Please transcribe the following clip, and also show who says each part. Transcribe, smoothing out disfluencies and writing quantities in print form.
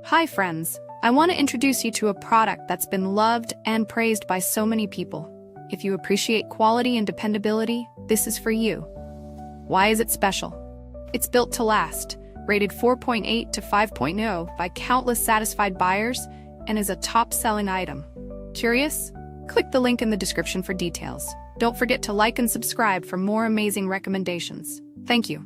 Speaker 1: Hi friends, I want to introduce you to a product that's been loved and praised by so many people. If you appreciate quality and dependability, this is for you. Why is it special? It's built to last, rated 4.8 to 5.0 by countless satisfied buyers, and is a top-selling item. Curious? Click the link in the description for details. Don't forget to like and subscribe for more amazing recommendations. Thank you.